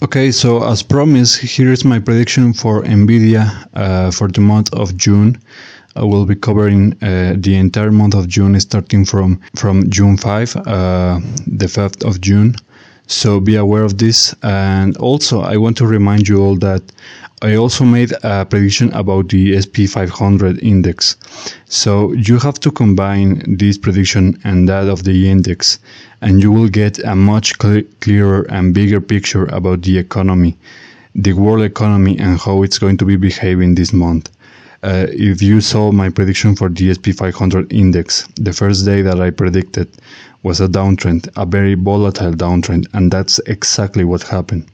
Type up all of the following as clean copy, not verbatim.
Okay, so as promised, here is my prediction for NVIDIA for the month of June. I will be covering the entire month of June, starting from June 5, the 5th of June. So be aware of this. And also, I want to remind you all that I also made a prediction about the SP 500 index. So you have to combine this prediction and that of the index, and you will get a much clearer and bigger picture about the economy, the world economy, and how it's going to be behaving this month. If you saw my prediction for the SP 500 index, the first day that I predicted was a downtrend, a very volatile downtrend, and that's exactly what happened.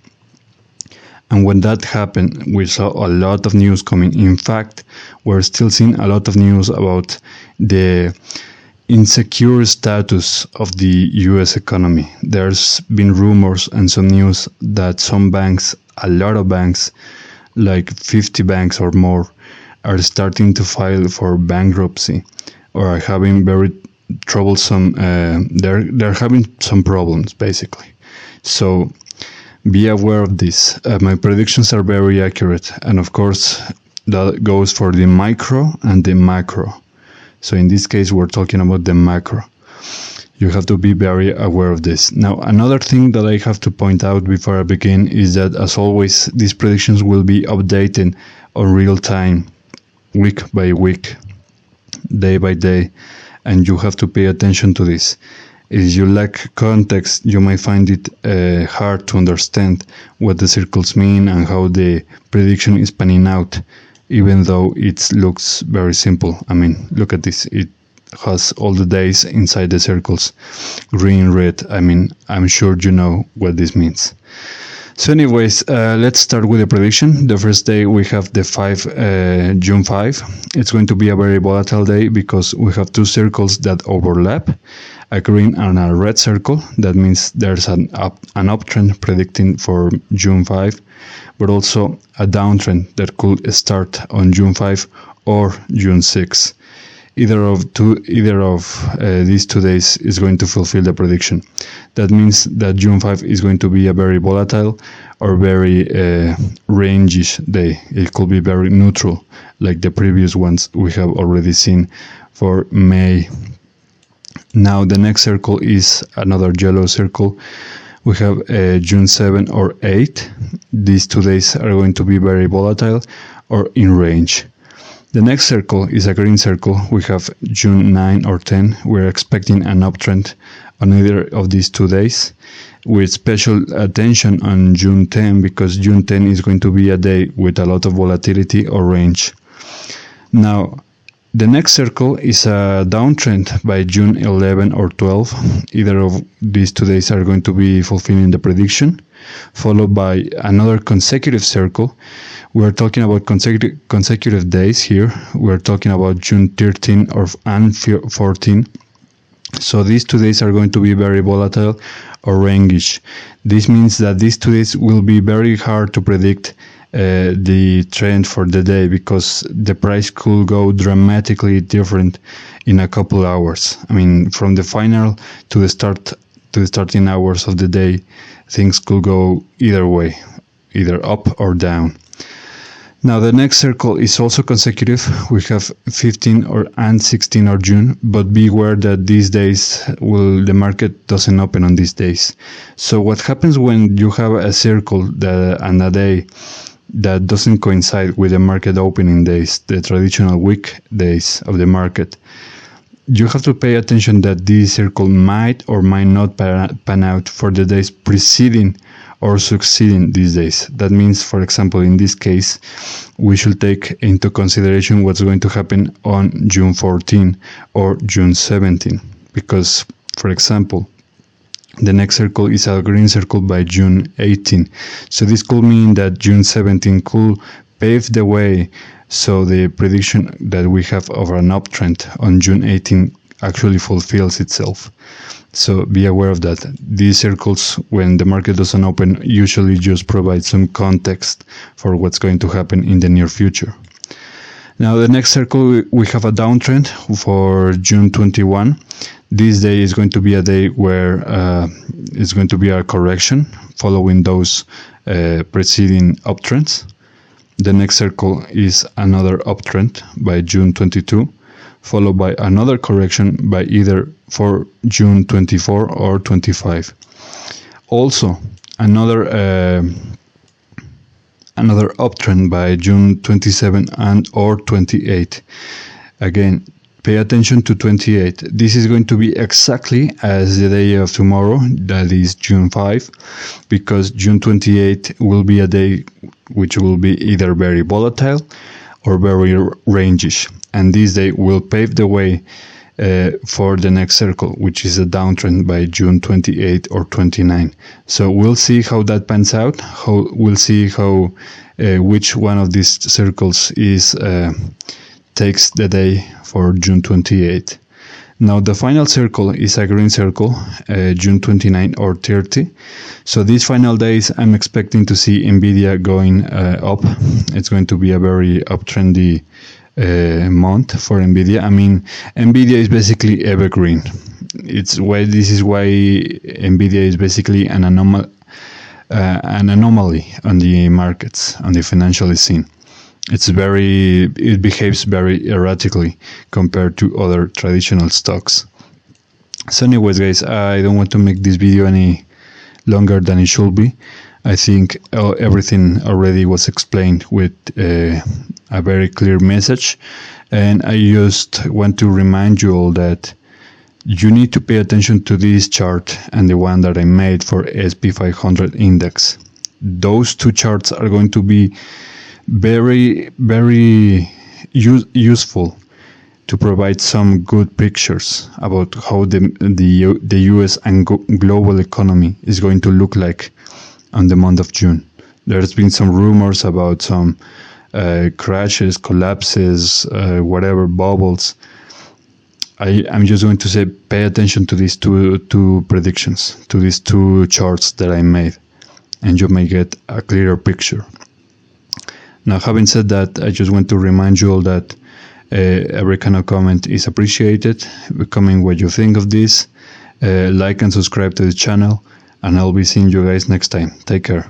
And when that happened, we saw a lot of news coming. In fact, we're still seeing a lot of news about the insecure status of the US economy. There's been rumors and some news that some banks, a lot of banks, like 50 banks or more, are starting to file for bankruptcy or are having very troublesome, they're having some problems basically. So be aware of this. My predictions are very accurate, and of course that goes for the micro and the macro. So in this case we're talking about the macro. You have to be very aware of this. Now, another thing that I have to point out before I begin is that, as always, these predictions will be updated on real time, week by week, day by day, and you have to pay attention to this. If you lack context, you might find it hard to understand what the circles mean and how the prediction is panning out, even though it looks very simple. I mean, look at this. It has all the days inside the circles, green, red. I mean, I'm sure you know what this means. So anyways, let's start with the prediction. The first day we have the June 5. It's going to be a very volatile day because we have two circles that overlap, a green and a red circle. That means there's an uptrend predicting for June 5, but also a downtrend that could start on June 5 or June 6. Either of these 2 days is going to fulfill the prediction. That means that June 5 is going to be a very volatile or very range-ish day. It could be very neutral, like the previous ones we have already seen for May. Now the next circle is another yellow circle. We have June 7 or 8. These 2 days are going to be very volatile or in range. The next circle is a green circle. We have June 9 or 10. We're expecting an uptrend on either of these 2 days, with special attention on June 10, because June 10 is going to be a day with a lot of volatility or range. Now, the next circle is a downtrend by June 11 or 12. Either of these 2 days are going to be fulfilling the prediction, followed by another consecutive circle. We're talking about consecutive days here. We're talking about June 13 and 14. So these 2 days are going to be very volatile or range-ish. This means that these 2 days will be very hard to predict the trend for the day, because the price could go dramatically different in a couple hours. I mean, from the final to the starting hours of the day, things could go either way, either up or down. Now the next circle is also consecutive. We have 15 and 16 of June, but beware that these days the market doesn't open on these days. So what happens when you have a circle and a day that doesn't coincide with the market opening days, the traditional week days of the market? You have to pay attention that this circle might or might not pan out for the days preceding or succeeding these days. That means, for example, in this case, we should take into consideration what's going to happen on June 14 or June 17. Because, for example, the next circle is a green circle by June 18. So this could mean that June 17 could pave the way so the prediction that we have of an uptrend on June 18 actually fulfills itself. So be aware of that. These circles, when the market doesn't open, usually just provide some context for what's going to happen in the near future. Now the next circle, we have a downtrend for June 21. This day is going to be a day where it's going to be a correction following those preceding uptrends. The next circle is another uptrend by June 22, followed by another correction by either for June 24 or 25. Also, another uptrend by June 27 and or 28. Again, pay attention to 28. This is going to be exactly as the day of tomorrow, that is June 5, because June 28 will be a day which will be either very volatile or very rangish. And this day will pave the way for the next circle, which is a downtrend by June 28 or 29. So we'll see how that pans out. We'll see how which one of these circles takes the day for June 28. Now the final circle is a green circle, June 29 or 30. So these final days I'm expecting to see NVIDIA going up. It's going to be a very uptrendy month for NVIDIA. I mean, NVIDIA is basically evergreen. This is why NVIDIA is basically an anomaly on the markets, on the financial scene. It behaves very erratically compared to other traditional stocks. So anyways, guys, I don't want to make this video any longer than it should be. I think everything already was explained with a very clear message, and I just want to remind you all that you need to pay attention to this chart and the one that I made for SP500 index. Those two charts are going to be very, very useful to provide some good pictures about how the US and global economy is going to look like on the month of June. There's been some rumors about some crashes, collapses, whatever, bubbles. I'm just going to say pay attention to these two predictions, to these two charts that I made, and you may get a clearer picture. Now, having said that, I just want to remind you all that every kind of comment is appreciated. Comment what you think of this. Like and subscribe to the channel, and I'll be seeing you guys next time. Take care.